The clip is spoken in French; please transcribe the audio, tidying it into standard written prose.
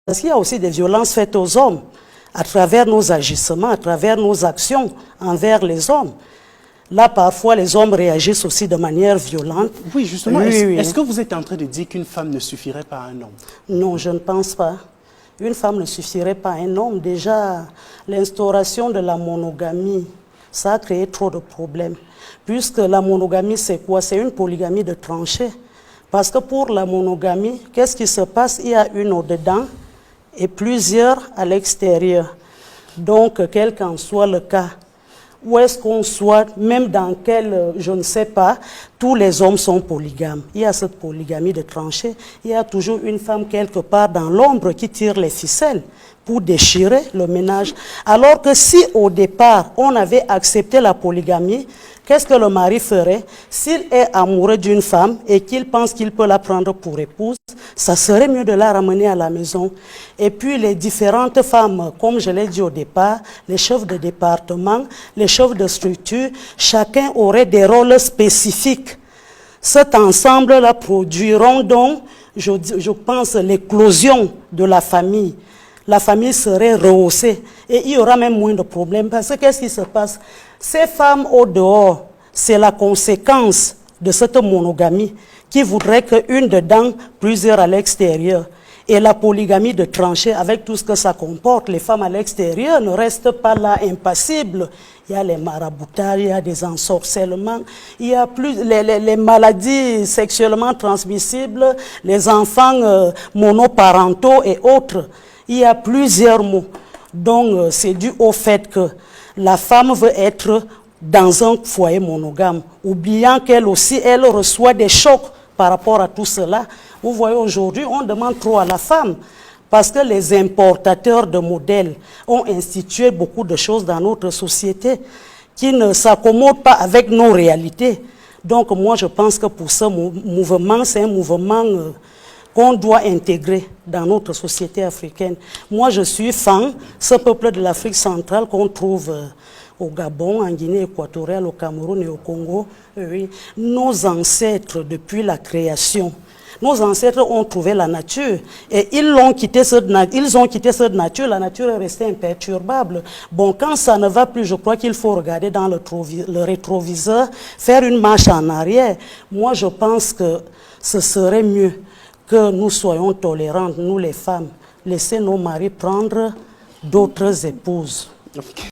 Parce qu'il y a aussi des violences faites aux hommes, à travers nos agissements, à travers nos actions envers les hommes. Là, parfois, les hommes réagissent aussi de manière violente. Oui, justement. Oui, Est-ce que vous êtes en train de dire qu'une femme ne suffirait pas à un homme? Non, je ne pense pas. Une femme ne suffirait pas à un homme. Déjà, l'instauration de la monogamie, ça a créé trop de problèmes. Puisque la monogamie, c'est quoi? C'est une polygamie de tranchées. Parce que pour la monogamie, qu'est-ce qui se passe? Il y a une au-dedans et plusieurs à l'extérieur. Donc, quel qu'en soit le cas, où est-ce qu'on soit, même dans quel, je ne sais pas, tous les hommes sont polygames. Il y a cette polygamie de tranchées. Il y a toujours une femme quelque part dans l'ombre qui tire les ficelles pour déchirer le ménage. Alors que si au départ, on avait accepté la polygamie, qu'est-ce que le mari ferait? S'il est amoureux d'une femme et qu'il pense qu'il peut la prendre pour épouse, ça serait mieux de la ramener à la maison. Et puis les différentes femmes, comme je l'ai dit au départ, les chefs de département, les chefs de structure, chacun aurait des rôles spécifiques. Cet ensemble-là produiront donc, je pense, l'éclosion de la famille. La famille serait rehaussée et il y aura même moins de problèmes. Parce que qu'est-ce qui se passe? Ces femmes au dehors, c'est la conséquence de cette monogamie qui voudrait qu'une dedans, plusieurs à l'extérieur. Et la polygamie de tranchées, avec tout ce que ça comporte, les femmes à l'extérieur ne restent pas là impassibles. Il y a les maraboutages, il y a des ensorcellements, il y a les maladies sexuellement transmissibles, les enfants monoparentaux et autres. Il y a plusieurs mots. Donc, c'est dû au fait que la femme veut être dans un foyer monogame, oubliant qu'elle aussi, elle reçoit des chocs par rapport à tout cela. Vous voyez, aujourd'hui, on demande trop à la femme parce que les importateurs de modèles ont institué beaucoup de choses dans notre société qui ne s'accommodent pas avec nos réalités. Donc, moi, je pense que pour ce mouvement, c'est un mouvement qu'on doit intégrer dans notre société africaine. Moi, je suis fan, ce peuple de l'Afrique centrale qu'on trouve au Gabon, en Guinée équatoriale, au Cameroun et au Congo. Oui. Nos ancêtres, depuis la création, nos ancêtres ont trouvé la nature et ils ont quitté cette nature, la nature est restée imperturbable. Bon, quand ça ne va plus, je crois qu'il faut regarder dans le rétroviseur, faire une marche en arrière. Moi, je pense que ce serait mieux que nous soyons tolérantes, nous les femmes, laisser nos maris prendre d'autres épouses.